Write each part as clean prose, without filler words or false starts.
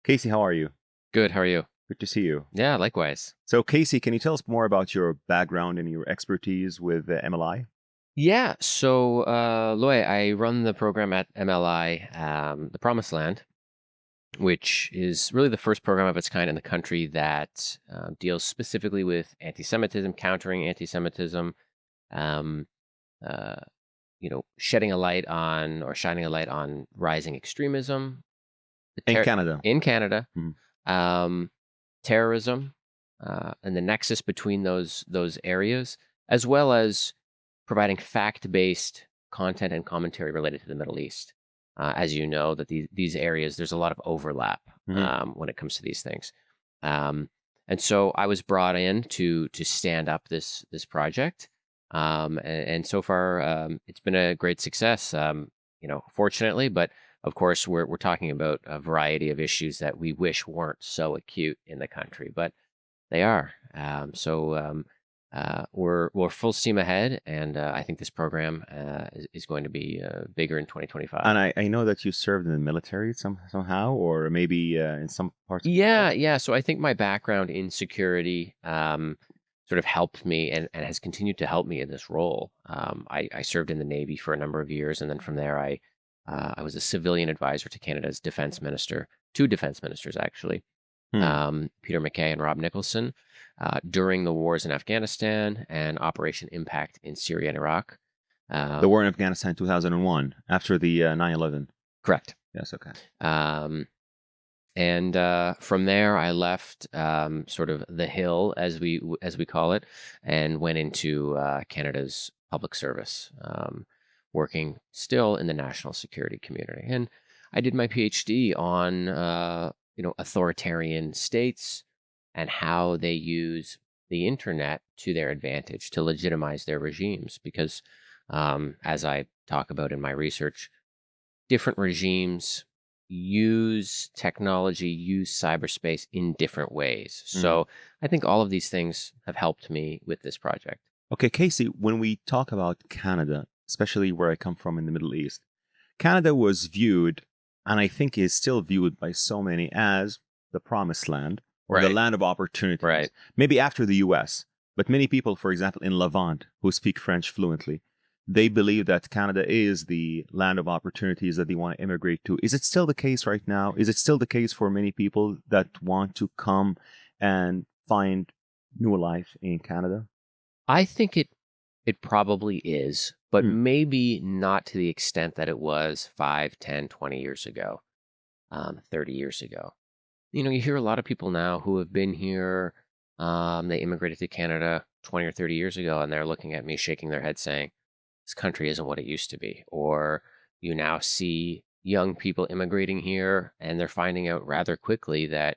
Casey, how are you? Good. How are you? Good to see you. Yeah, likewise. So, Casey, can you tell us more about your background and your expertise with MLI? Yeah. So, Loy, I run the program at MLI, the Promised Land, which is really the first program of its kind in the country that deals specifically with anti-Semitism, countering anti-Semitism, um, uh, shedding a light on or shining a light on rising extremism, the In Canada. in Canada, Mhm. um, terrorism, and the nexus between those areas, as well as providing fact-based content and commentary related to the Middle East. As you know, that these areas, there's a lot of overlap Mhm. when it comes to these things. Um, and so I was brought in to stand up this project. And so far, it's been a great success, fortunately, but of course, we're talking about a variety of issues that we wish weren't so acute in the country, but they are. We're full steam ahead, and I think this program is going to be bigger in 2025. And I know that you served in the military somehow, or maybe in some parts of Yeah, Canada. yeah. So I think my background in security sort of helped me and has continued to help me in this role. I served in the Navy for a number of years, and then from there, I was a civilian advisor to Canada's defense minister, two defense ministers actually, Hmm. Peter MacKay and Rob Nicholson, during the wars in Afghanistan and Operation Impact in Syria and Iraq. The Um, war in Afghanistan, 2001, after the 9/11. Correct. Yes, okay. Um, and from there, I left sort of the Hill, as we call it, and went into Canada's public service, working still in the national security community. And I did my PhD on authoritarian states and how they use the internet to their advantage to legitimize their regimes. Because as I talk about in my research, different regimes use technology, use cyberspace in different ways. Mhm. So I think all of these things have helped me with this project. Okay, Casey, when we talk about Canada, especially where I come from in the Middle East, Canada was viewed, and I think is still viewed by so many as the promised land or the Right, land of opportunities, right. maybe after the US. But many people, for example, in Levant, who speak French fluently, they believe that Canada is the land of opportunities that they want to immigrate to. Is it still the case right now? Is it still the case for many people that want to come and find new life in Canada? I think it probably is, but Hmm. maybe not to the extent that it was 5, 10, 20 years ago, 30 years ago. You hear a lot of people now who have been here, they immigrated to Canada 20 or 30 years ago, and they're looking at me shaking their head saying, this country isn't what it used to be. Or you now see young people immigrating here and they're finding out rather quickly that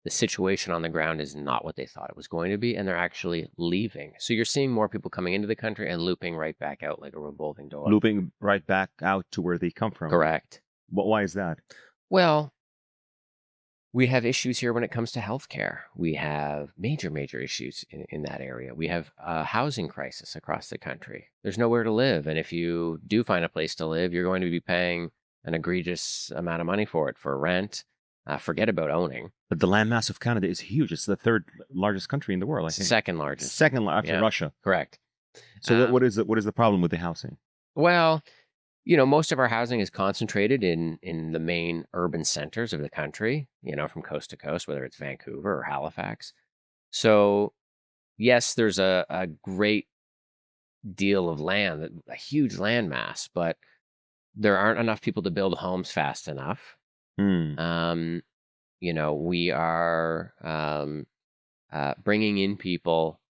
the situation on the ground is not what they thought it was going to be, and they're actually leaving. So you're seeing more people coming into the country and looping right back out like a revolving door. Looping right back out to where they come from. Correct. But why is that? Well, we have issues here when it comes to healthcare. We have major, major issues in that area. We have a housing crisis across the country. There's nowhere to live. And if you do find a place to live, you're going to be paying an egregious amount of money for it, for rent. Forget about owning. But the landmass of Canada is huge. It's the third largest country in the world, I think. Second largest. Second after Yeah, Russia. correct. So what Um, what is the problem with the housing? well, most of our housing is concentrated in the main urban centers of the country, from coast to coast, whether it's Vancouver or Halifax. So yes, there's a great deal of land, a huge land mass, but there aren't enough people to build homes fast enough. Hmm. Um, we are bringing in people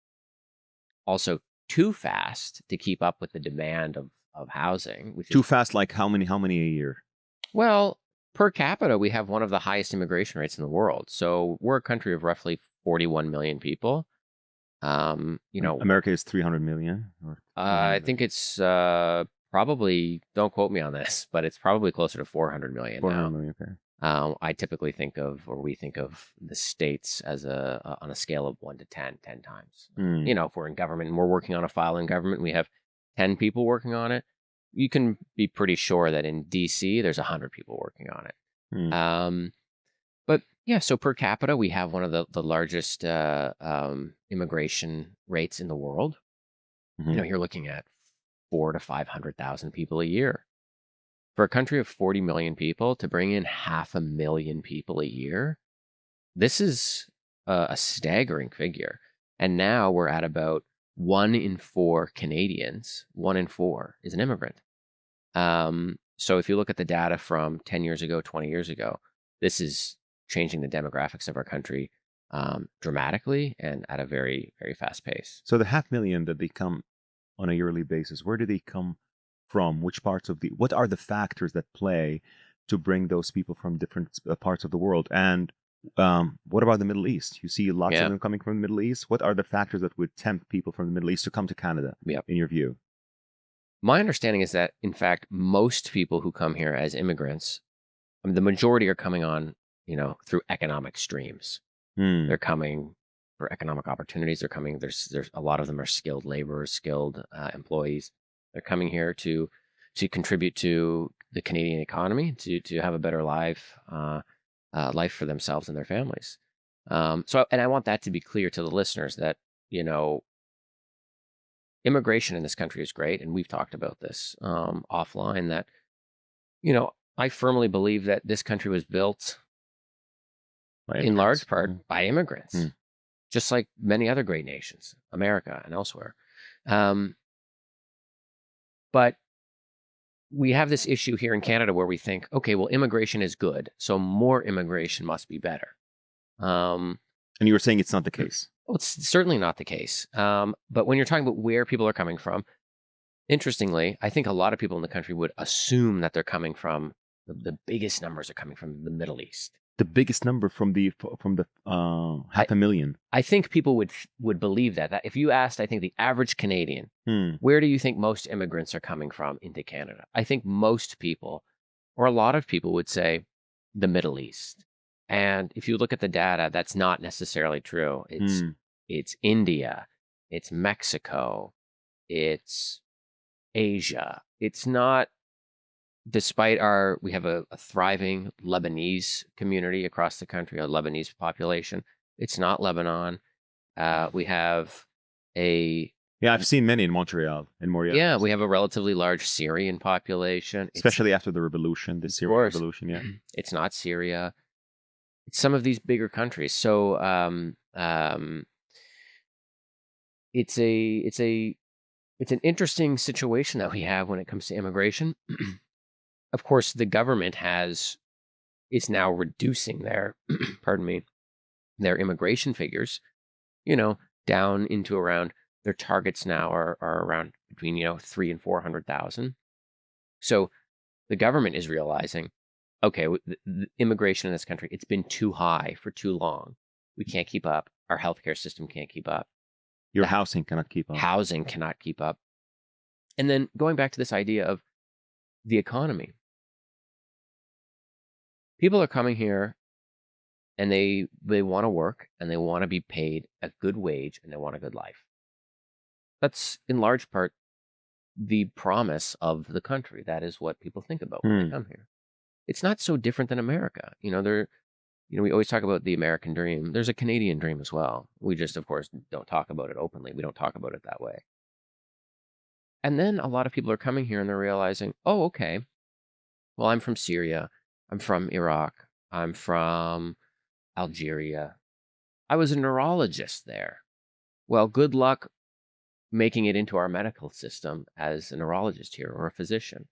also too fast to keep up with the demand of housing, which is, Too fast, like how many a year? well, per capita, we have one of the highest immigration rates in the world. So we're a country of roughly 41 um, you know, America is 300 million or 200 I think million. it's probably, don't quote me on this, but it's probably closer to 400 million 400 now. million, okay. I typically think of, or we think of the states as on a scale of 1 to 10, 10 times. Hmm. If we're in government and we're working on a file in government, we have 10 people working on it. You can be pretty sure that in DC, there's 100 people working on it. Hmm. Um, But yeah, so per capita, we have one of the largest immigration rates in the world. Hmm. You're looking at 400,000 to 500,000 people a year. For a country of 40 million people to bring in 500,000 people a year, this is a staggering figure. And now we're at about 1 in 4 Canadians, 1 in 4 is an immigrant. So if you look at the data from 10 years ago, 20 years ago, this is changing the demographics of our country dramatically and at a very, very fast pace. So the 500,000 that they come on a yearly basis, where do they come from? Which parts of the, what are the factors that play to bring those people from different parts of the world? And what about the Middle East? You see lots of Yeah. them coming from the Middle East. What are the factors that would tempt people from the Middle East to come to Canada, Yeah. in your view? My understanding is that, in fact, most people who come here as immigrants, I mean, the majority are coming on, through economic streams. Hmm. They're coming for economic opportunities. They're coming. There's a lot of them are skilled laborers, skilled employees. They're coming here to contribute to the Canadian economy, to have a better life for themselves and their families. And I want that to be clear to the listeners that immigration in this country is great, and we've talked about this offline. That I firmly believe that this country was built By in immigrants. large part by immigrants. Mm. Just like many other great nations, America and elsewhere. Um, but we have this issue here in Canada where we think, okay, well, immigration is good, so more immigration must be better. And you were saying it's not the case. Well, it's certainly not the case. But when you're talking about where people are coming from, interestingly, I think a lot of people in the country would assume that they're coming from the biggest numbers are coming from the Middle East. The biggest number from the 500,000. I think people would believe that if you asked, I think the average Canadian, Hmm. where do you think most immigrants are coming from into Canada? I think most people, or a lot of people, would say the Middle East. And if you look at the data, that's not necessarily true. It's India, it's Mexico, it's Asia. It's not. Despite we have a thriving Lebanese community across the country, a Lebanese population. It's not Lebanon. We have Yeah, I've seen many in Montreal, in Montreal. Yeah, we have a relatively large Syrian population. Especially after the revolution, the Syrian revolution, yeah. It's not Syria. It's some of these bigger countries. So it's an interesting situation that we have when it comes to immigration. Of course, the government is now reducing their pardon me, their immigration figures, down into around their targets now are around between 300,000 and 400,000. So the government is realizing, okay, the immigration in this country, it's been too high for too long. We can't keep up. Our healthcare system can't keep up. Your housing cannot keep up. Housing cannot keep up. And then going back to this idea of the economy. People are coming here and they want to work and they want to be paid a good wage and they want a good life. That's in large part the promise of the country. That is what people think about when they come here. It's not so different than America. We always talk about the American dream. There's a Canadian dream as well. We just, of course, don't talk about it openly. We don't talk about it that way. And then a lot of people are coming here and they're realizing, oh, okay, well, I'm from Syria. I'm from Iraq. I'm from Algeria. I was a neurologist there. Well, good luck making it into our medical system as a neurologist here or a physician.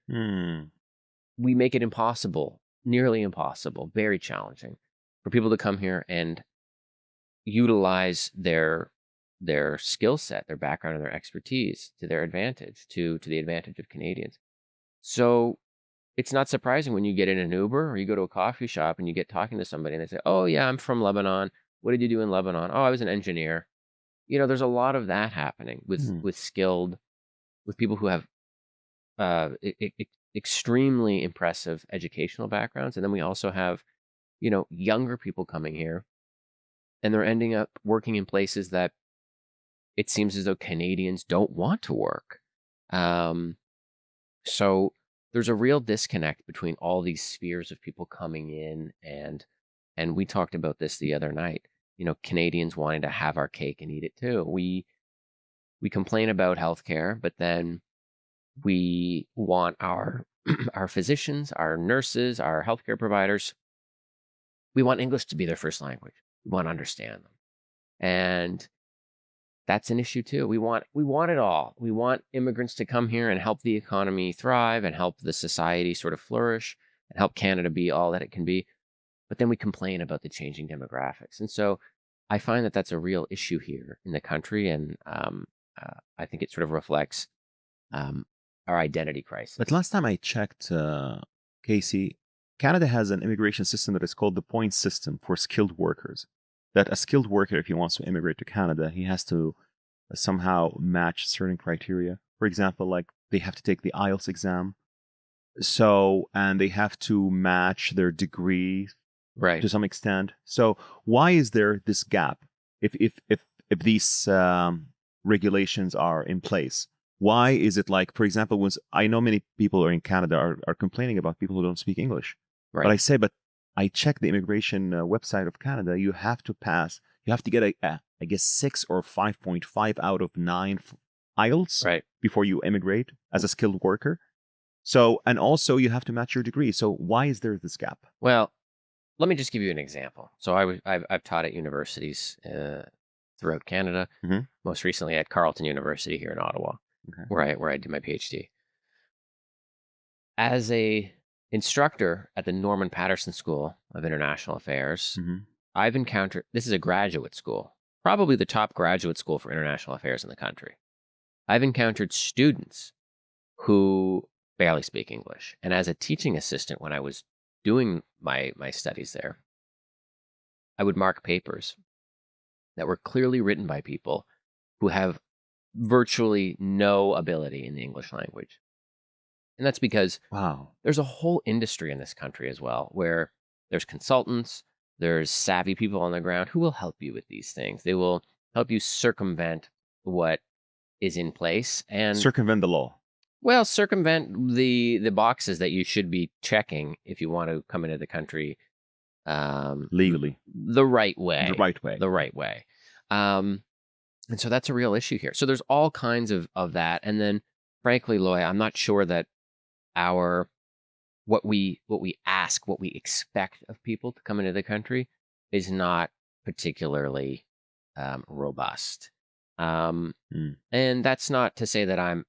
We make it impossible, nearly impossible, very challenging for people to come here and utilize their skill set, their background, and their expertise to their advantage, to the advantage of Canadians. So it's not surprising when you get in an Uber or you go to a coffee shop and you get talking to somebody and they say, oh, yeah, I'm from Lebanon. What did you do in Lebanon? Oh, I was an engineer. There's a lot of that happening with people who have extremely impressive educational backgrounds. And then we also have, younger people coming here and they're ending up working in places that it seems as though Canadians don't want to work. So there's a real disconnect between all these spheres of people coming in and And we talked about this the other night. Canadians wanting to have our cake and eat it too. We complain about healthcare, but then we want our our physicians, our nurses, our healthcare providers. We want English to be their first language. We want to understand them, and that's an issue too. We want it all. We want immigrants to come here and help the economy thrive and help the society sort of flourish and help Canada be all that it can be. But then we complain about the changing demographics, and so I find that that's a real issue here in the country, and I think it sort of reflects um, our identity crisis. But last time I checked, Casey, Canada has an immigration system that is called the point system for skilled workers. That a skilled worker, if he wants to immigrate to Canada, he has to somehow match certain criteria. For example, like they have to take the IELTS exam. So, and they have to match their degree Right. to some extent. So, why is there this gap? If these regulations are in place, why is it like, for example, when I know many people are in Canada are complaining about people who don't speak English. Right. But I say, but I checked the immigration website of Canada. You have to pass. You have to get I guess 6 or 5.5 out of 9 IELTS Right. before you immigrate as a skilled worker. So, and also you have to match your degree. So why is there this gap? Well, let me just give you an example. So I've taught at universities throughout Canada. Mhm. Most recently at Carleton University here in Ottawa, Okay. where I did my PhD. As a instructor at the Norman Patterson School of International Affairs, Mhm. I've encountered, this is a graduate school, probably the top graduate school for international affairs in the country. I've encountered students who barely speak English. And as a teaching assistant, when I was doing my studies there, I would mark papers that were clearly written by people who have virtually no ability in the English language. And that's because Wow. there's a whole industry in this country as well, where there's consultants, there's savvy people on the ground who will help you with these things. They will help you circumvent what is in place and Circumvent the law. well, circumvent the boxes that you should be checking if you want to come into the country Legally. the right way. The right way. The right way. And so that's a real issue here. So there's all kinds of that. And then frankly, Loy, I'm not sure that what we ask, what we expect of people to come into the country is not particularly robust. And that's not to say that I'm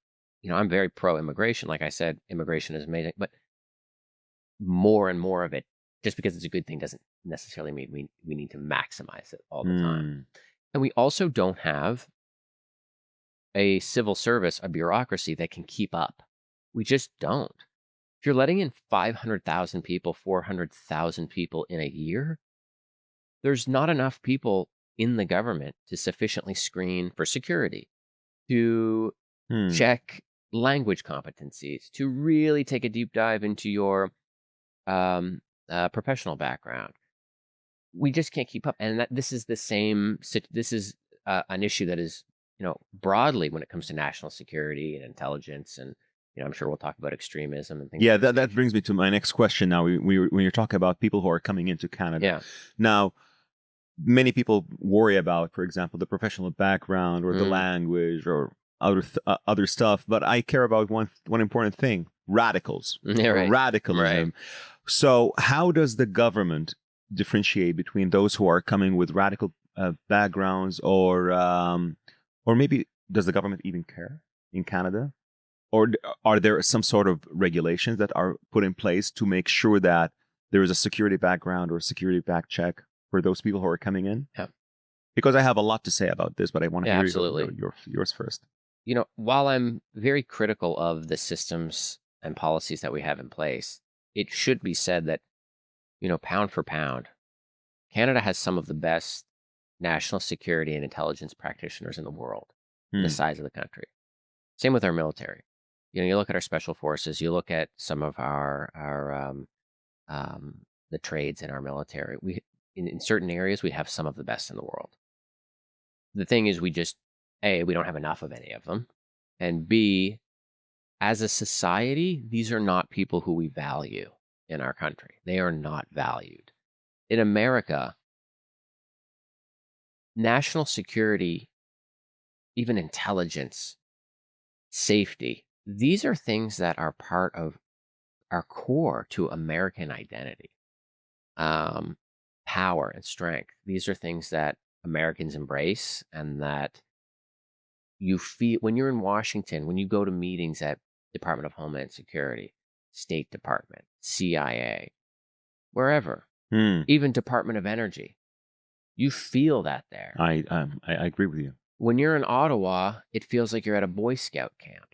very pro-immigration. Like I said, immigration is amazing, but more and more of it, just because it's a good thing, doesn't necessarily mean we need to maximize it all the time. And we also don't have a civil service, a bureaucracy that can keep up. We just don't. If you're letting in 500,000 people, 400,000 people in a year, there's not enough people in the government to sufficiently screen for security, to check language competencies, to really take a deep dive into your professional background. We just can't keep up. And this is the same, this is an issue that is, broadly when it comes to national security and intelligence. And, I'm sure we'll talk about extremism and things. Yeah, that brings me to my next question now. When you're talking about people who are coming into Canada. Yeah. Now, many people worry about, for example, the professional background or the language or other stuff. But I care about one important thing: radicals. Yeah, right. Radicalism. Right. So how does the government differentiate between those who are coming with radical backgrounds, or maybe does the government even care in Canada? Or are there some sort of regulations that are put in place to make sure that there is a security background or a security back check for those people who are coming in? Yeah. Because I have a lot to say about this, but I want to hear absolutely. yours first. While I'm very critical of the systems and policies that we have in place, it should be said that, pound for pound, Canada has some of the best national security and intelligence practitioners in the world, the size of the country. Same with our military. You look at our special forces, you look at some of our the trades in our military. In certain areas, we have some of the best in the world. The thing is, we don't have enough of any of them. And B, as a society, these are not people who we value in our country. They are not valued. in America, national security, even intelligence, safety, these are things that are part of our core to American identity. Um, Power and strength. These are things that Americans embrace, and that you feel when you're in Washington, when you go to meetings at Department of Homeland Security, State Department, CIA, wherever, Hmm. even Department of Energy, you feel that there. I agree with you. When you're in Ottawa, it feels like you're at a Boy Scout camp.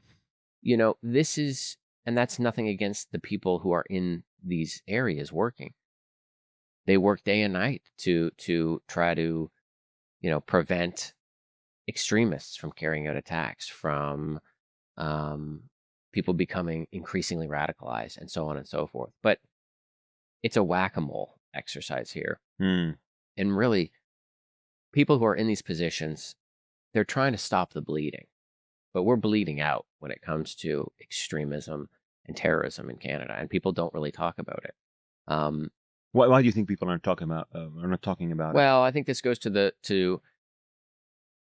This is, and that's nothing against the people who are in these areas working. They work day and night to try to, prevent extremists from carrying out attacks, from people becoming increasingly radicalized, and so on and so forth. But it's a whack-a-mole exercise here. Hmm. And really, people who are in these positions, they're trying to stop the bleeding. But we're bleeding out when it comes to extremism and terrorism in Canada, and people don't really talk about it. Why do you think people aren't talking about it? Well, I think this goes to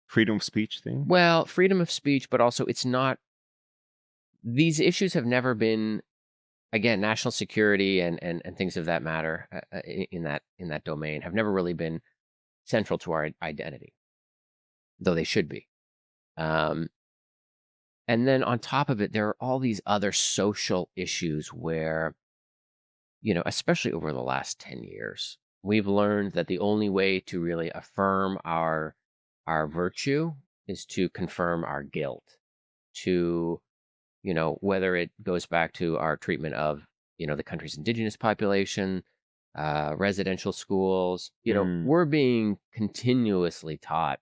Freedom of speech thing? well, freedom of speech, but also it's not. These issues have never been, again, national security and things of that matter in that domain have never really been central to our identity, though they should be. Um, and then on top of it, there are all these other social issues where, especially over the last 10 years, we've learned that the only way to really affirm our virtue is to confirm our guilt, to, whether it goes back to our treatment of, the country's indigenous population, residential schools, Hmm. we're being continuously taught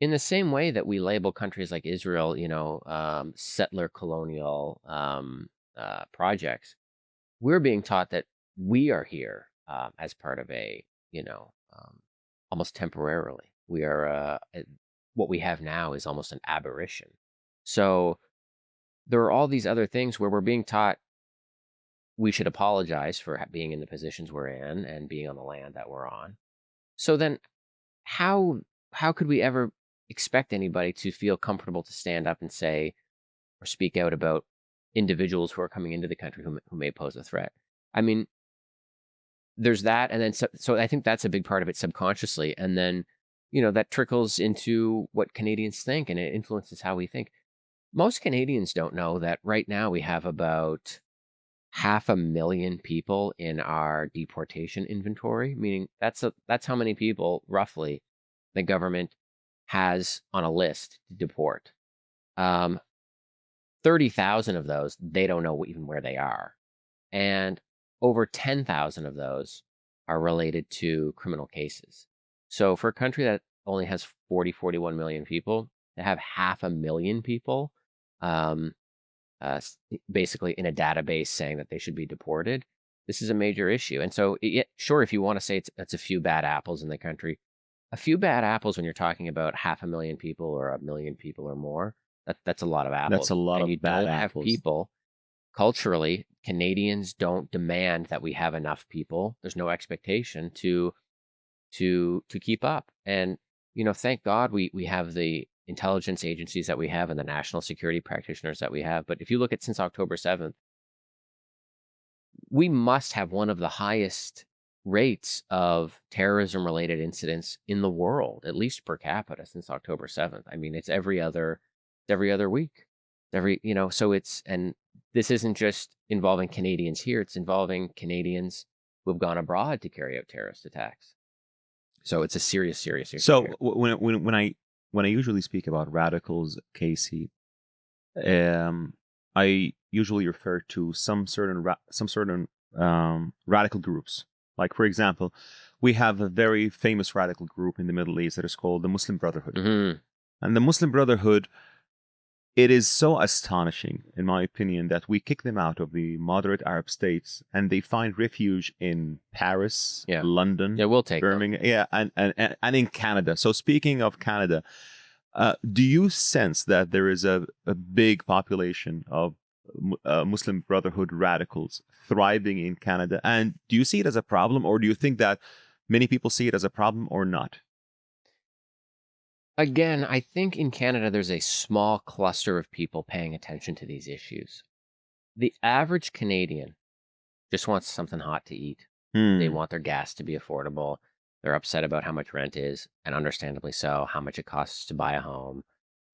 in the same way that we label countries like Israel, settler colonial projects. We're being taught that we are here as part of a, almost temporarily. We are, what we have now is almost an aberration. So there are all these other things where we're being taught we should apologize for being in the positions we're in and being on the land that we're on. So then how could we ever expect anybody to feel comfortable to stand up and say or speak out about individuals who are coming into the country who may pose a threat? I mean, there's that, and then so I think that's a big part of it subconsciously, and then that trickles into what Canadians think, and it influences how we think. Most Canadians don't know that right now we have about 500,000 people in our deportation inventory, meaning that's how many people roughly the government has on a list to deport. 30,000 of those, they don't know even where they are. And over 10,000 of those are related to criminal cases. So for a country that only has 41 million people, to have 500,000 people basically in a database saying that they should be deported, this is a major issue. And so, sure, if you want to say it's a few bad apples in the country, a few bad apples when you're talking about 500,000 people or 1,000,000 people or more, that's a lot of apples. That's a lot and of you bad don't apples. have people. Culturally, Canadians don't demand that we have enough people. There's no expectation to keep up. And thank God we have the intelligence agencies that we have and the national security practitioners that we have. But if you look at since October 7th, we must have one of the highest rates of terrorism related incidents in the world, at least per capita, since October 7th. I mean, it's every other week. So and this isn't just involving Canadians here, it's involving Canadians who have gone abroad to carry out terrorist attacks. So it's a serious issue. So when I usually speak about radicals, Casey, I usually refer to some certain radical groups. Like, for example, we have a very famous radical group in the Middle East that is called the Muslim Brotherhood. Mm-hmm. And the Muslim Brotherhood, it is so astonishing, in my opinion, that we kick them out of the moderate Arab states and they find refuge in Paris, London, we'll take Birmingham, and in Canada. So speaking of Canada, do you sense that there is a big population of Muslim Brotherhood radicals thriving in Canada? And do you see it as a problem, or do you think that many people see it as a problem or not? Again, I think in Canada there's a small cluster of people paying attention to these issues. The average Canadian just wants something hot to eat. They Hmm. want their gas to be affordable. They're upset about how much rent is, and understandably so, how much it costs to buy a home.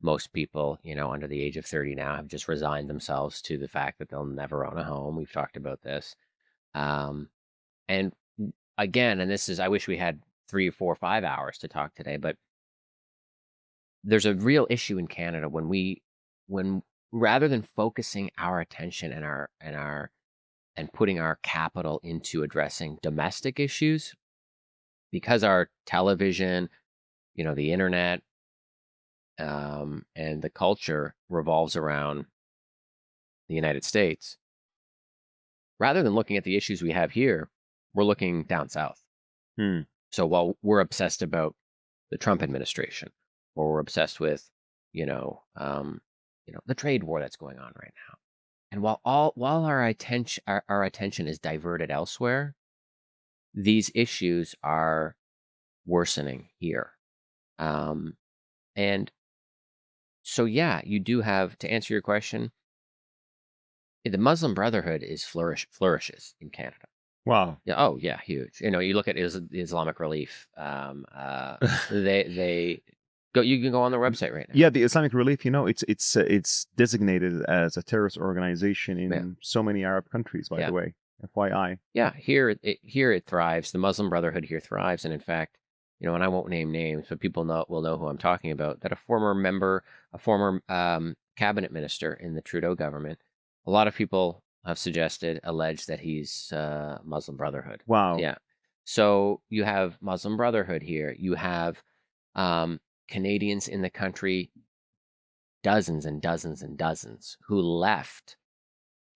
Most people, under the age of 30 now have just resigned themselves to the fact that they'll never own a home. We've talked about this. Um, and again, and this is, I wish we had 3 or 4 or 5 hours to talk today, but there's a real issue in Canada when rather than focusing our attention and putting our capital into addressing domestic issues, because our television, the internet, and the culture revolves around the United States, rather than looking at the issues we have here, we're looking down south. Hmm. So while we're obsessed about the Trump administration, or we're obsessed with, the trade war that's going on right now, and while our attention is diverted elsewhere, these issues are worsening here. Um, and so, yeah, you do have, to answer your question, the Muslim Brotherhood flourishes in Canada. Wow. Yeah. Oh, yeah, huge. You look at the Islamic Relief. They go. You can go on their website right now. Yeah, the Islamic Relief, it's designated as a terrorist organization Yeah. in so many Arab countries, by Yeah. the way. FYI. Yeah, here it thrives. The Muslim Brotherhood here thrives, and in fact, and I won't name names, but people will know who I'm talking about. That a former cabinet minister in the Trudeau government, a lot of people have alleged that he's Muslim Brotherhood. Wow. Yeah, so you have Muslim Brotherhood here. You have Canadians in the country, dozens and dozens and dozens, who left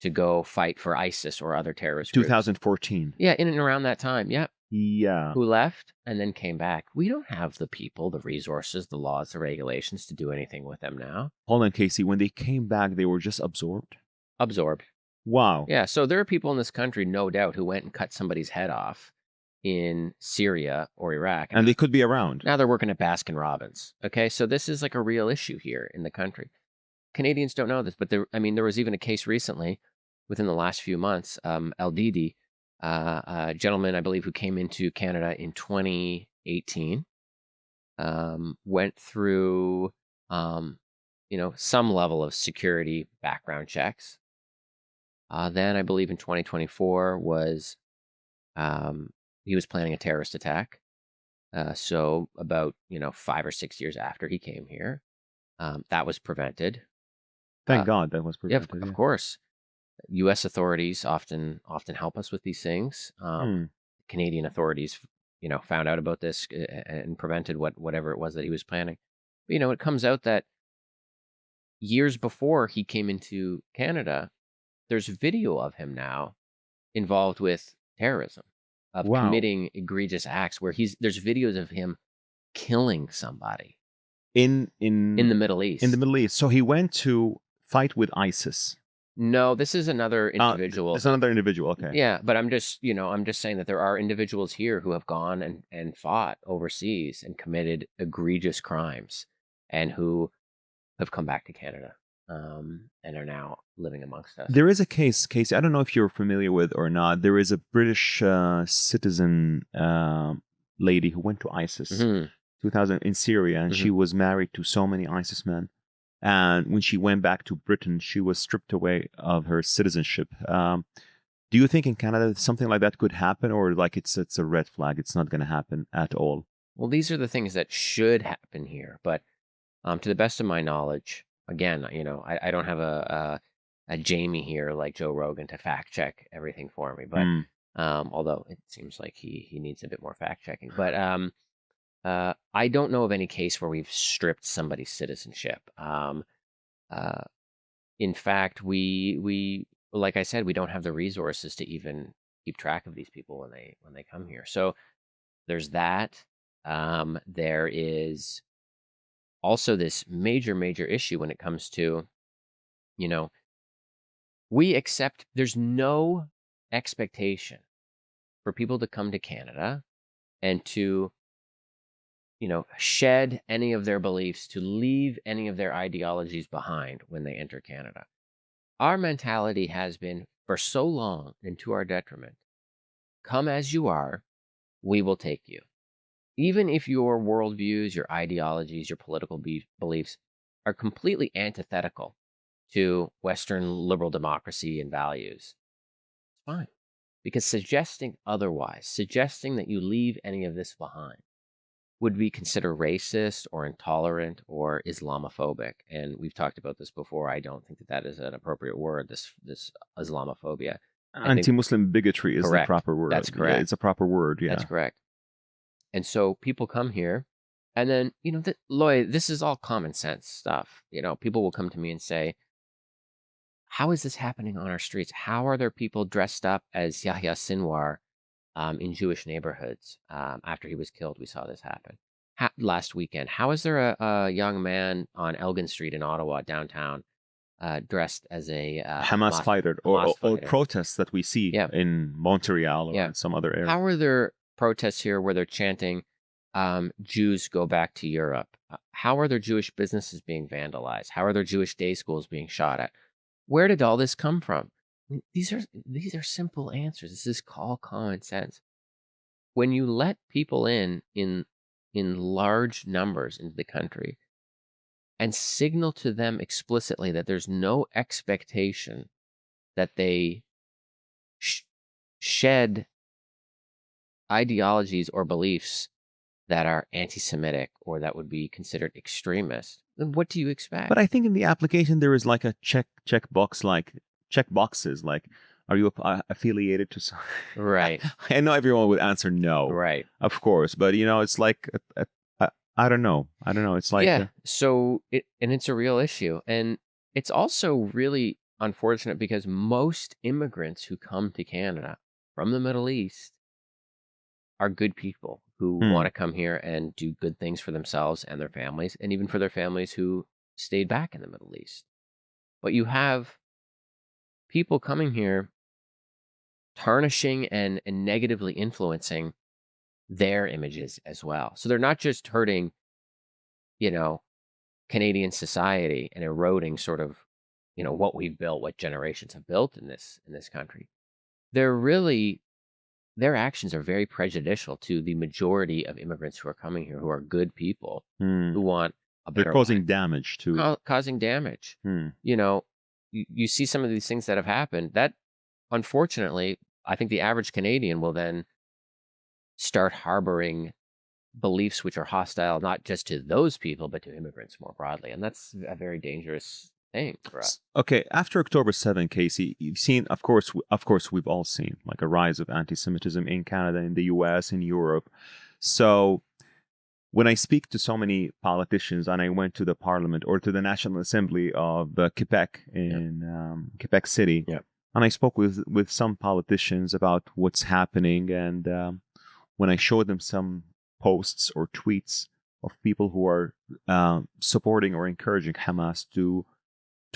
to go fight for ISIS or other terrorist groups. 2014. Yeah, in and around that time. Yeah. Yeah. Who left and then came back. We don't have the people, the resources, the laws, the regulations to do anything with them now. Hold on, Casey. When they came back, they were just absorbed. Absorbed. Wow. Yeah. So there are people in this country, no doubt, who went and cut somebody's head off in Syria or Iraq. And they could be around. Now they're working at Baskin Robbins. Okay. So this is like a real issue here in the country. Canadians don't know this, but there was even a case recently within the last few months, El Didi, a gentleman, I believe, who came into Canada in 2018, went through, some level of security background checks. Then I believe in 2024 he was planning a terrorist attack. So about, 5 or 6 years after he came here, that was prevented. Thank God that was Yeah, prevented. of course. U.S. authorities often help us with these things. Canadian authorities, found out about this and prevented whatever it was that he was planning. But, it comes out that years before he came into Canada, there's video of him now involved with terrorism, of Wow. committing egregious acts where there's videos of him killing somebody In the Middle East. In the Middle East. So he went to fight with ISIS. No, this is another individual. It's another individual. Okay. Yeah, but I'm just saying that there are individuals here who have gone and fought overseas and committed egregious crimes, and who have come back to Canada, and are now living amongst us. There is a case, Casey. I don't know if you're familiar with or not. There is a British citizen lady who went to ISIS 2000 in Syria, and she was married to so many ISIS men. And when she went back to Britain, she was stripped away of her citizenship. Do you think in Canada something like that could happen, or like it's a red flag? It's not going to happen at all. Well, these are the things that should happen here, but to the best of my knowledge, again, I don't have a Jamie here like Joe Rogan to fact check everything for me, but although it seems like he needs a bit more fact checking, but I don't know of any case where we've stripped somebody's citizenship. In fact, we like I said, we don't have the resources to even keep track of these people when they come here. So there's that. There is also this major issue when it comes to, We accept, there's no expectation for people to come to Canada and to, shed any of their beliefs, to leave any of their ideologies behind when they enter Canada. Our mentality has been, for so long and to our detriment, come as you are, we will take you. Even if your worldviews, your ideologies, your political beliefs are completely antithetical to Western liberal democracy and values, it's fine. Because suggesting otherwise, suggesting that you leave any of this behind, would be considered racist or intolerant or Islamophobic. And we've talked about this before. I don't think that that is an appropriate word, this Islamophobia. I think Anti-Muslim bigotry is the correct. proper word. That's Yeah, correct. it's a proper word. Yeah. That's correct. And so people come here, and then, Loy, this is all common sense stuff. People will come to me and say, how is this happening on our streets? How are there people dressed up as Yahya Sinwar in Jewish neighborhoods after he was killed? We saw this happen last weekend. How is there a young man on Elgin Street in Ottawa, downtown, dressed as a Hamas fighter, or Hamas fighter? protests that we see Yeah. in Montreal or Yeah. in some other area. How are there protests here where they're chanting, Jews go back to Europe? How are there Jewish businesses being vandalized? How are there Jewish day schools being shot at? Where did all this come from? I mean, these are simple answers. This is called common sense. When you let people in large numbers into the country and signal to them explicitly that there's no expectation that they shed ideologies or beliefs that are anti-Semitic or that would be considered extremist, then what do you expect? But I think in the application there is like a check boxes like, are you affiliated to some? Right. I know everyone would answer no, Right. of course, but it's like I don't know. It's like yeah. So it's a real issue, and it's also really unfortunate because most immigrants who come to Canada from the Middle East are good people who want to come here and do good things for themselves and their families, and even for their families who stayed back in the Middle East. But you have people coming here tarnishing and negatively influencing their images as well. So they're not just hurting, Canadian society and eroding sort of, what we've built, what generations have built in this country. Their actions are very prejudicial to the majority of immigrants who are coming here, who are good people, who want a better they're causing life. damage to Causing damage. You see some of these things that have happened that, unfortunately, I think the average Canadian will then start harboring beliefs which are hostile not just to those people but to immigrants more broadly, and that's a very dangerous thing for us. Okay, after October 7th, Casey, you've seen, of course, we've all seen like a rise of anti-Semitism in Canada, in the US, in Europe. So when I speak to so many politicians, and I went to the Parliament or to the National Assembly of Quebec in Quebec City, and I spoke with some politicians about what's happening, and when I showed them some posts or tweets of people who are supporting or encouraging Hamas to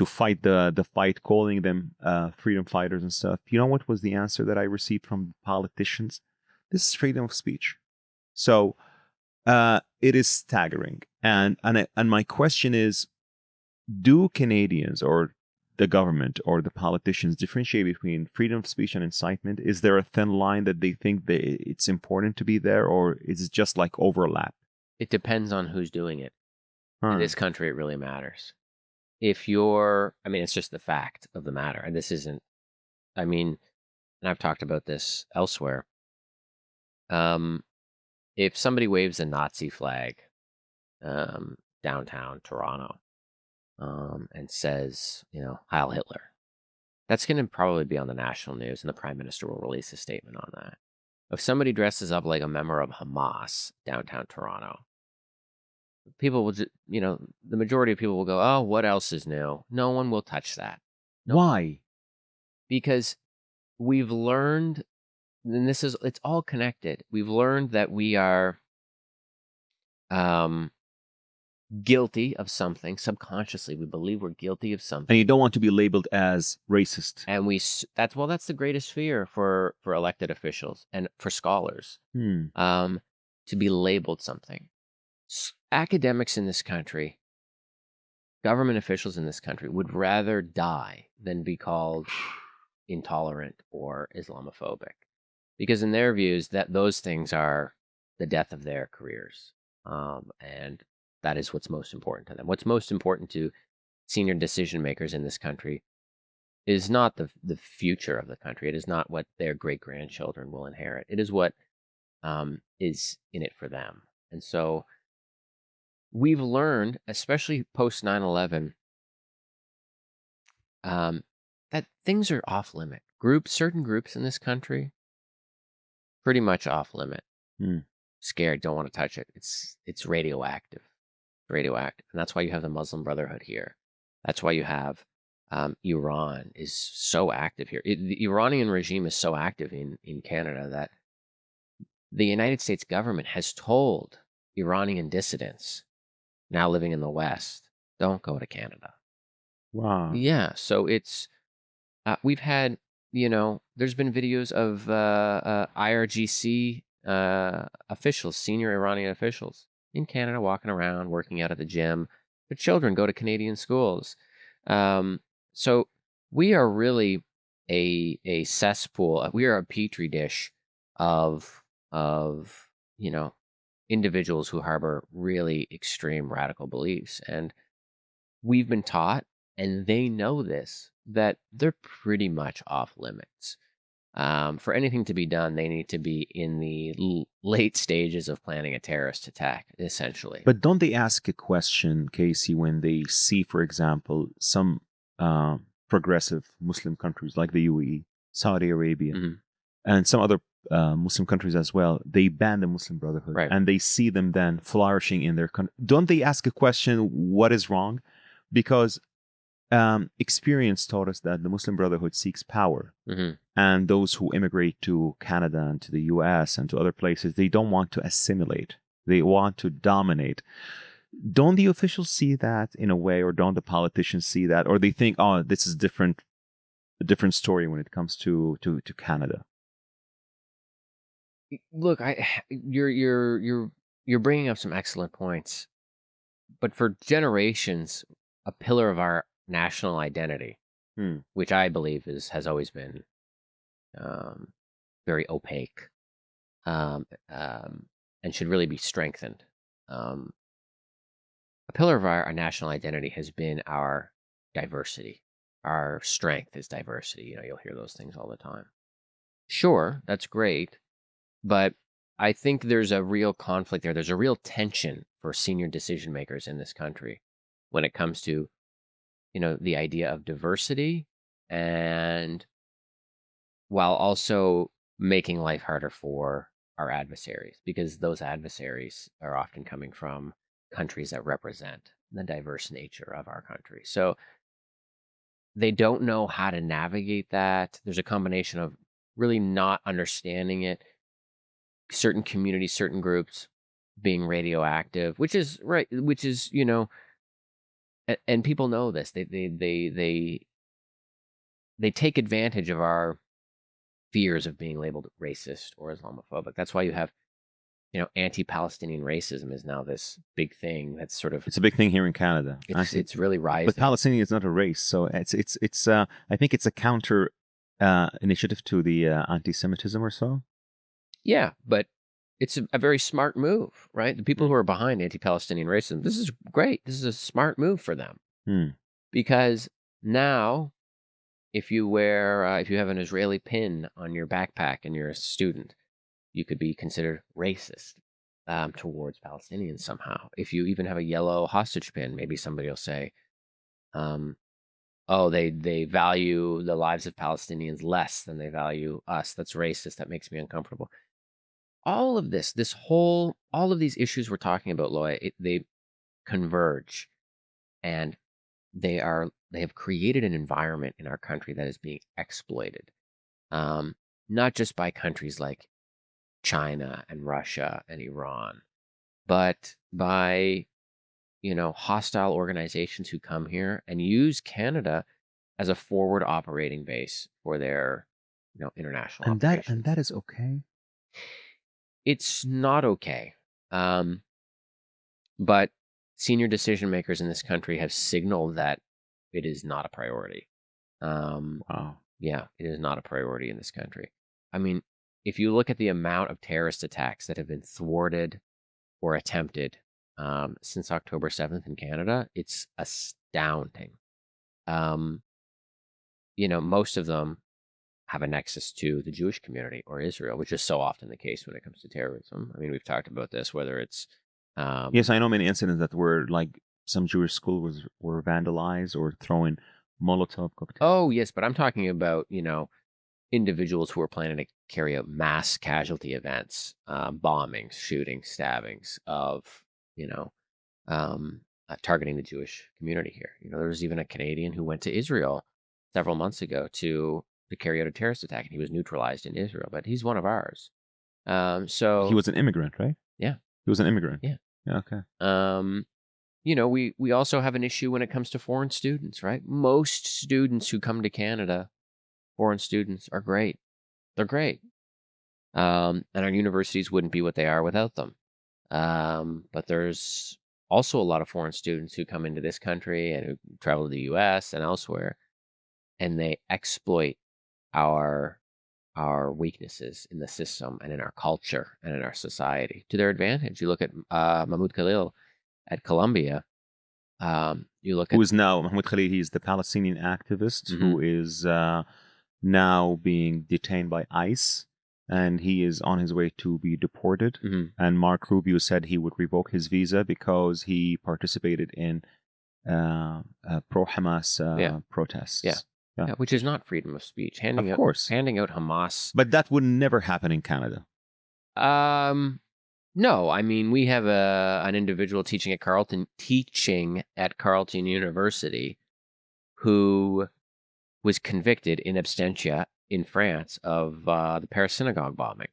fight the fight, calling them freedom fighters and stuff, you know what was the answer that I received from politicians? This is freedom of speech. So it is staggering. And my question is, do Canadians or the government or the politicians differentiate between freedom of speech and incitement? Is there a thin line that they think that it's important to be there, or is it just like overlap? It depends on who's doing it. In this country, it really matters. If it's just the fact of the matter. And this isn't, and I've talked about this elsewhere. If somebody waves a Nazi flag downtown Toronto and says, Heil Hitler, that's going to probably be on the national news, and the Prime Minister will release a statement on that. If somebody dresses up like a member of Hamas downtown Toronto, people will just, the majority of people will go, oh, what else is new? No one will touch that. No. Why? Because we've learned, and it's all connected. We've learned that we are guilty of something. Subconsciously, we believe we're guilty of something. And you don't want to be labeled as racist. And that's the greatest fear for elected officials and for scholars, to be labeled something. Academics in this country, government officials in this country would rather die than be called intolerant or Islamophobic, because in their views those things are the death of their careers, and that is what's most important to them. What's most important to senior decision makers in this country is not the future of the country. It is not what their great-grandchildren will inherit. It is what is in it for them. And so we've learned, especially post 9/11, that things are off limit. Certain groups in this country, pretty much off limit. Scared, don't want to touch it. It's radioactive. Radioactive. And that's why you have the Muslim Brotherhood here. That's why you have Iran is so active here. The Iranian regime is so active in Canada that the United States government has told Iranian dissidents now living in the West, don't go to Canada. Wow. Yeah, so it's we've had, there's been videos of IRGC officials, senior Iranian officials in Canada walking around, working out at the gym. Their children go to Canadian schools. So we are really a cesspool. We are a petri dish of individuals who harbor really extreme radical beliefs. And we've been taught, and they know this, that they're pretty much off limits. For anything to be done, they need to be in the late stages of planning a terrorist attack, essentially. But don't they ask a question, Casey, when they see, for example, some progressive Muslim countries like the UAE, Saudi Arabia, and some other Muslim countries as well, they ban the Muslim Brotherhood, Right. and they see them then flourishing in their country. Don't they ask a question, what is wrong? Because experience taught us that the Muslim Brotherhood seeks power. And those who immigrate to Canada and to the US and to other places, they don't want to assimilate. They want to dominate. Don't the officials see that in a way, or don't the politicians see that? Or they think, oh, this is a different story when it comes to Canada? Look, you're bringing up some excellent points. But for generations, a pillar of our national identity, which I believe has always been very opaque, and should really be strengthened. A pillar of our national identity has been our diversity. Our strength is diversity. You'll hear those things all the time. Sure, that's great, but I think there's a real conflict there. There's a real tension for senior decision makers in this country when it comes to, the idea of diversity, and while also making life harder for our adversaries, because those adversaries are often coming from countries that represent the diverse nature of our country. So they don't know how to navigate that. There's a combination of really not understanding it, certain communities, certain groups being radioactive, which is right, and people know this. They take advantage of our fears of being labeled racist or Islamophobic. That's why you have, anti-Palestinian racism is now this big thing. That's sort of, it's a big thing here in Canada. It's really rising. But Palestinian is not a race, so it's I think it's a counter initiative to the anti-Semitism or so. Yeah, but it's a very smart move, right? The people who are behind anti-Palestinian racism, this is great. This is a smart move for them. Because now, if you have an Israeli pin on your backpack and you're a student, you could be considered racist towards Palestinians somehow. If you even have a yellow hostage pin, maybe somebody will say, oh, they value the lives of Palestinians less than they value us. That's racist. That makes me uncomfortable. All of this, all of these issues we're talking about, Loy, they converge, and they have created an environment in our country that is being exploited, not just by countries like China and Russia and Iran, but by hostile organizations who come here and use Canada as a forward operating base for their, international And operations. that is okay. It's not okay. But senior decision makers in this country have signaled that it is not a priority. Wow. Yeah, it is not a priority in this country. I mean, if you look at the amount of terrorist attacks that have been thwarted or attempted since October 7th in Canada, it's astounding. Um, most of them have a nexus to the Jewish community or Israel, which is so often the case when it comes to terrorism. I mean, we've talked about this, whether it's Yes, I know many incidents that were like some Jewish schools were vandalized or throwing Molotov cocktails. oh yes, but I'm talking about individuals who are planning to carry out mass casualty events, bombings, shootings, stabbings of you know targeting the Jewish community here. There was even a Canadian who went to Israel several months ago to carry out a terrorist attack, and he was neutralized in Israel, but he's one of ours. He So was an immigrant, right? yeah, He was an immigrant. yeah. Yeah, okay. We also have an issue when it comes to foreign students, right? Most students who come to Canada, foreign students, are great. They're great. And our universities wouldn't be what they are without them. But there's also a lot of foreign students who come into this country and who travel to the US and elsewhere, and they exploit our weaknesses in the system and in our culture and in our society to their advantage. You look at Mahmoud Khalil at Columbia. You look at Who is now Mahmoud Khalid? He's the Palestinian activist who is now being detained by ICE, and he is on his way to be deported. And Mark Rubio said he would revoke his visa because he participated in pro-Hamas protests. Yeah, which is not freedom of speech. Handing Of course. out Hamas. But that would never happen in Canada. No, I mean, we have an individual teaching at Carleton University who was convicted in absentia in France of the Paris synagogue bombing.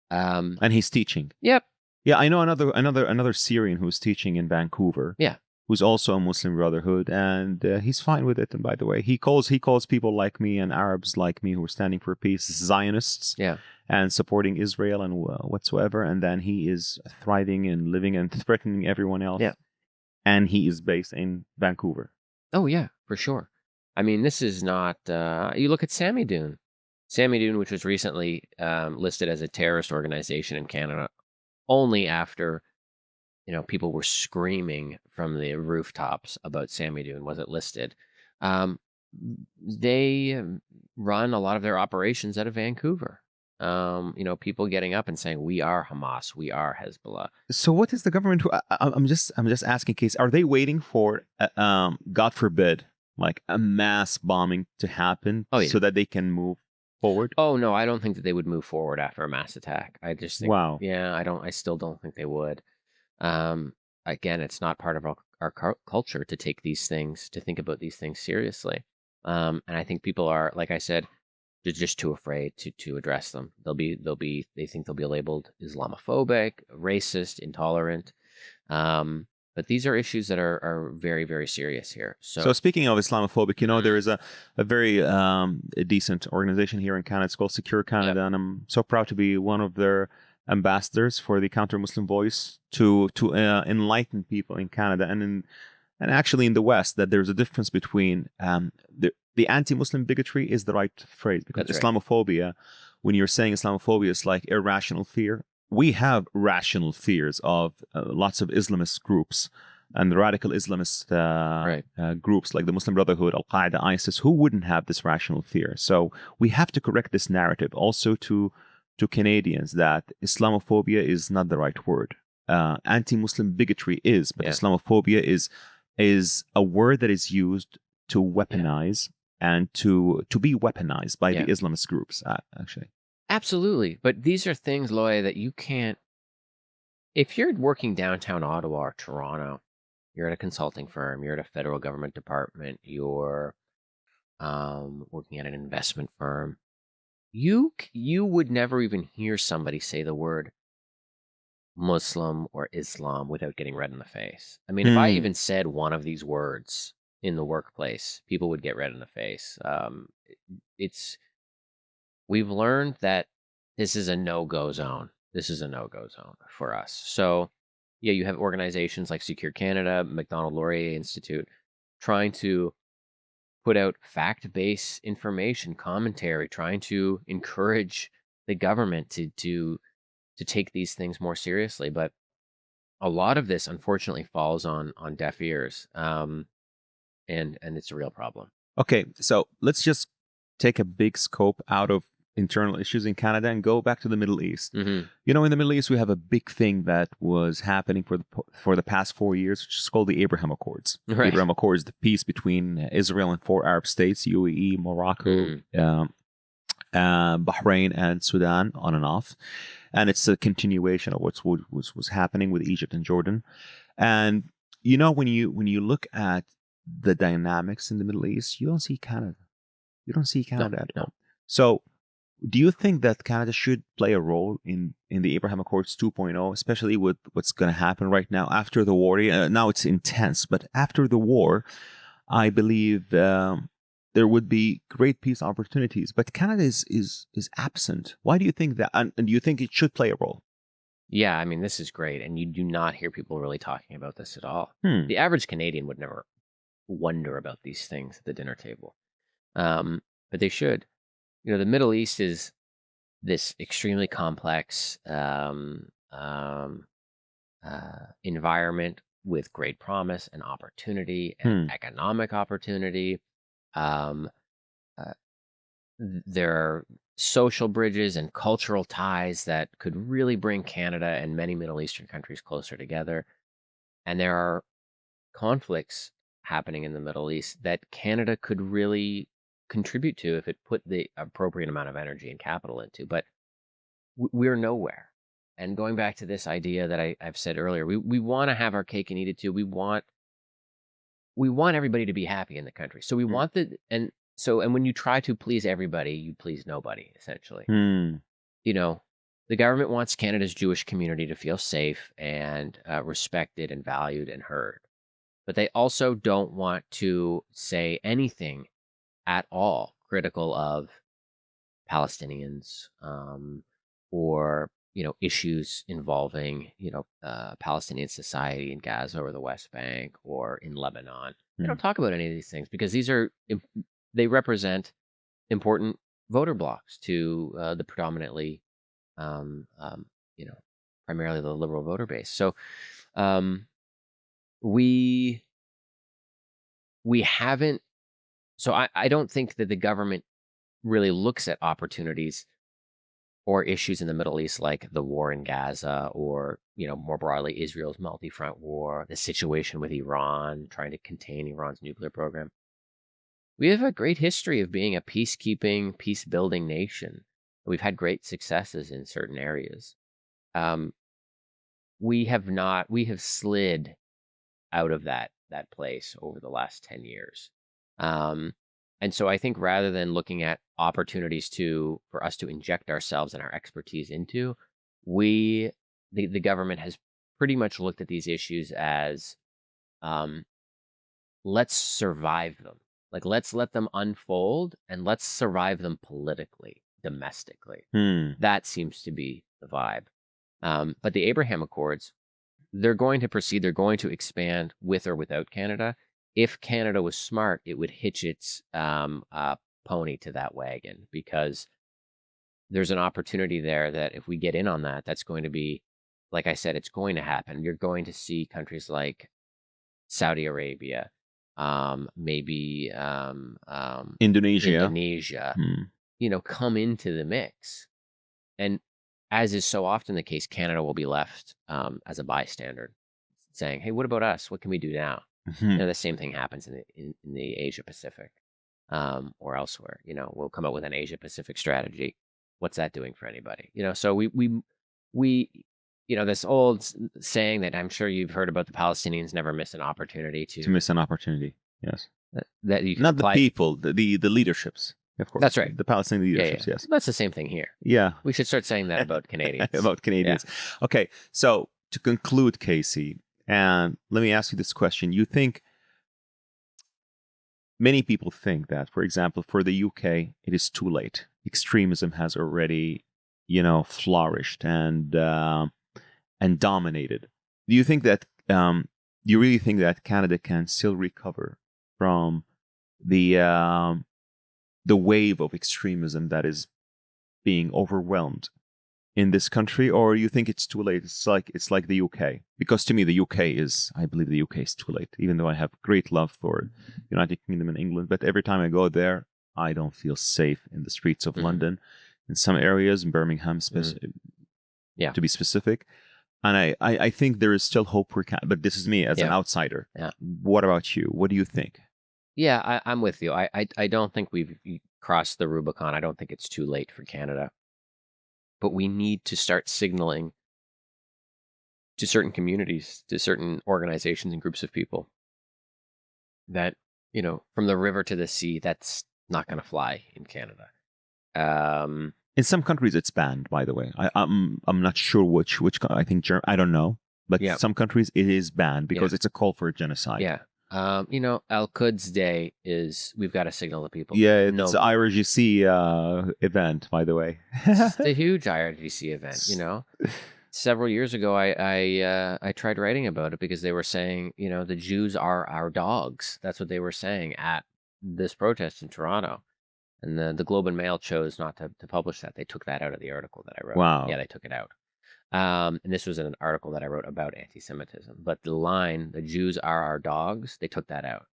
And he's teaching. Yep. Yeah, I know another Syrian who's teaching in Vancouver. Yeah. Who's also a Muslim Brotherhood, and he's fine with it. And by the way, he calls people like me and Arabs like me who are standing for peace Zionists. Yeah. And supporting Israel and whatsoever. And then he is thriving and living and threatening everyone else. Yeah. And he is based in Vancouver. Oh yeah, for sure. I mean, this is not. You look at Sammy Dune, which was recently listed as a terrorist organization in Canada, only after people were screaming from the rooftops about Sammy Dune. Was it listed? They run a lot of their operations out of Vancouver. People getting up and saying, "We are Hamas, we are Hezbollah." So, what is the government? I'm just asking, case. Are they waiting for, God forbid, like a mass bombing to happen, so that they can move forward? Oh no, I don't think that they would move forward after a mass attack. I just think, wow. Yeah, I still don't think they would. Again, it's not part of our culture to think about these things seriously. And I think people are, like I said, they're just too afraid to address them. They think they'll be labeled Islamophobic, racist, intolerant. But these are issues that are very, very serious here. So speaking of Islamophobic, there is a very decent organization here in Canada. It's called Secure Canada, and I'm so proud to be one of their ambassadors for the counter-Muslim voice to enlighten people in Canada and actually in the West that there's a difference between the anti-Muslim bigotry is the right phrase, because Islamophobia, when you're saying Islamophobia, is like irrational fear. We have rational fears of lots of Islamist groups and the radical Islamist groups like the Muslim Brotherhood, Al-Qaeda, ISIS, who wouldn't have this rational fear. So we have to correct this narrative also to Canadians that Islamophobia is not the right word. Anti-Muslim bigotry is, but Islamophobia is a word that is used to weaponize and to be weaponized by the Islamist groups, actually. Absolutely. But these are things, Loay, that you can't... If you're working downtown Ottawa or Toronto, you're at a consulting firm, you're at a federal government department, you're working at an investment firm, you would never even hear somebody say the word Muslim, or Islam without getting red in the face. I mean, if I Hmm. even said one of these words in the workplace, people would get red in the face. It's We've learned that this is a no-go zone. This is a no-go zone for us. So, yeah, you have organizations like Secure Canada, McDonald Laurier Institute, trying to put out fact-based information, commentary, trying to encourage the government to take these things more seriously. But a lot of this, unfortunately, falls on deaf ears, and it's a real problem. Okay, so let's just take a big scope out of internal issues in Canada and go back to the Middle East. Hmm. You know, in the Middle East, we have a big thing that was happening for the past 4 years, which is called the Abraham Accords. The Right. Abraham Accords, the peace between Israel and four Arab states: UAE, Morocco, Mm. Bahrain, and Sudan, on and off. And it's a continuation of was happening with Egypt and Jordan. And you know, when you look at the dynamics in the Middle East, you don't see Canada. You don't see No, Canada at no. all. So, do you think that Canada should play a role in the Abraham Accords 2.0, especially with what's going to happen right now after the war? Now it's intense, but after the war, I believe there would be great peace opportunities. But Canada is absent. Why do you think that? And do you think it should play a role? Yeah, I mean, this is great, and you do not hear people really talking about this at all. Hmm. The average Canadian would never wonder about these things at the dinner table, but they should. The Middle East is this extremely complex environment with great promise and opportunity and Hmm. economic opportunity. Um, uh, there are social bridges and cultural ties that could really bring Canada and many Middle Eastern countries closer together. And there are conflicts happening in the Middle East that Canada could really contribute to if it put the appropriate amount of energy and capital into. But we're nowhere. And going back to this idea that I've said earlier, we want to have our cake and eat it too. We want everybody to be happy in the country. So we Hmm. want and when you try to please everybody, you please nobody, essentially. Hmm. You know, the government wants Canada's Jewish community to feel safe and respected and valued and heard. But they also don't want to say anything at all critical of Palestinians, or issues involving Palestinian society in Gaza or the West Bank or in Lebanon. They Hmm. don't talk about any of these things because they represent important voter blocks to the predominantly um, um, you know primarily the liberal voter base. So um, we we haven't. So I don't think that the government really looks at opportunities or issues in the Middle East like the war in Gaza or, more broadly, Israel's multi-front war, the situation with Iran, trying to contain Iran's nuclear program. We have a great history of being a peacekeeping, peace-building nation. We've had great successes in certain areas. Um, we have slid out of that place over the last 10 years. Um, and so I think rather than looking at opportunities for us to inject ourselves and our expertise into, we the government has pretty much looked at these issues as um, let's survive them. Like let's let them unfold and let's survive them politically, domestically. Hmm. That seems to be the vibe. But the Abraham Accords, they're going to proceed. They're going to expand with or without Canada. If Canada was smart, it would hitch its pony to that wagon because there's an opportunity there that if we get in on that, that's going to be, like I said, it's going to happen. You're going to see countries like Saudi Arabia, maybe Indonesia. Indonesia, Hmm. come into the mix. And as is so often the case, Canada will be left as a bystander, saying, "Hey, what about us? What can we do now?" Hmm. The same thing happens in the Asia Pacific or elsewhere. We'll come up with an Asia Pacific strategy. What's that doing for anybody? So we this old saying that I'm sure you've heard about: the Palestinians never miss an opportunity To miss an opportunity. Yes. that you can Not the apply. people, the leaderships. Of course. That's right. The Palestinian Yeah, leaderships, yeah. yes. That's the same thing here. Yeah. We should start saying that about Canadians. About Canadians. Okay, so to conclude, Casey, and let me ask you this question. You think many people think that, for example, for the UK, it is too late. Extremism has already, flourished and dominated. Do you think that? Do you really think that Canada can still recover from the wave of extremism that is being overwhelmed in this country, or you think it's too late? It's like the UK, because to me I believe the UK is too late. Even though I have great love for United Kingdom and England, but every time I go there, I don't feel safe in the streets of London, in some areas, in Birmingham, to be specific. And I think there is still hope for Canada, but this is me as an outsider. Yeah. What about you? What do you think? Yeah, I'm with you. I don't think we've crossed the Rubicon. I don't think it's too late for Canada. But we need to start signaling to certain communities, to certain organizations and groups of people that, from the river to the sea, that's not going to fly in Canada. In some countries, it's banned, by the way. I'm not sure which I think I don't know. But some countries, it is banned because it's a call for genocide. Yeah. Al-Quds Day is, we've got to signal to people. Yeah, it's the IRGC event, by the way. It's the huge IRGC event, Several years ago, I tried writing about it because they were saying, the Jews are our dogs. That's what they were saying at this protest in Toronto. And the Globe and Mail chose not to publish that. They took that out of the article that I wrote. Wow. Yeah, they took it out. And this was an article that I wrote about anti-Semitism. But the line, "the Jews are our dogs," they took that out.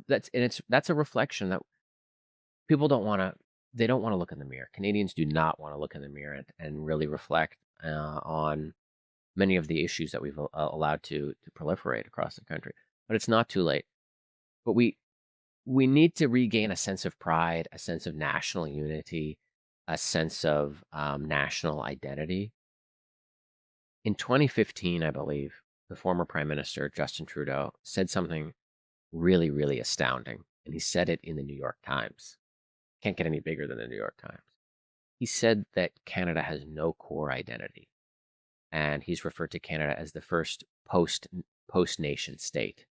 That's a reflection that people don't want to. They don't want to look in the mirror. Canadians do not want to look in the mirror and really reflect on many of the issues that we've allowed to proliferate across the country. But it's not too late. But we need to regain a sense of pride, a sense of national unity, a sense of national identity. In 2015, I believe, the former Prime Minister, Justin Trudeau, said something really, really astounding. And he said it in the New York Times. Can't get any bigger than the New York Times. He said that Canada has no core identity. And he's referred to Canada as the first post-nation state.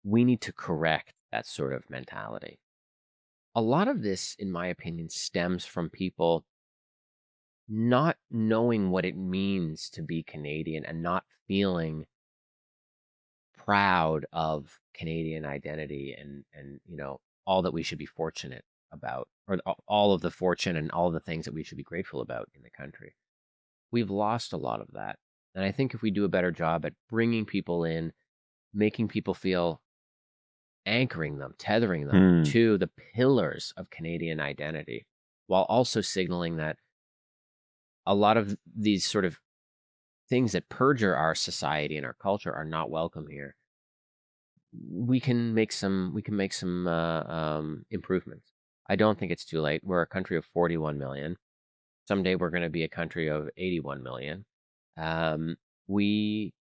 We need to correct that sort of mentality. A lot of this, in my opinion, stems from people not knowing what it means to be Canadian and not feeling proud of Canadian identity and all that we should be fortunate about, or all of the fortune and all of the things that we should be grateful about in the country. We've lost a lot of that. And I think if we do a better job at bringing people in, making people feel, anchoring them, tethering them to the pillars of Canadian identity, while also signaling that a lot of these sort of things that perjure our society and our culture are not welcome here, we can make some improvements. I don't think it's too late. We're a country of 41 million. Someday we're going to be a country of 81 million. We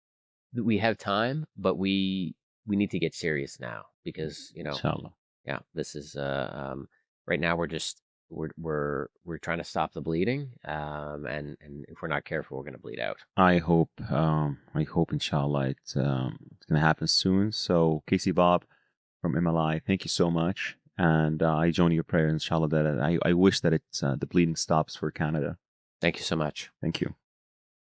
have time, but we need to get serious now because Inshallah. yeah, this is right now we're trying to stop the bleeding, and if we're not careful, we're going to bleed out. I hope inshallah it's going to happen soon. So Casey Babb from MLI, thank you so much, and I join your prayer inshallah that I wish that it's the bleeding stops for Canada. Thank you so much. Thank you.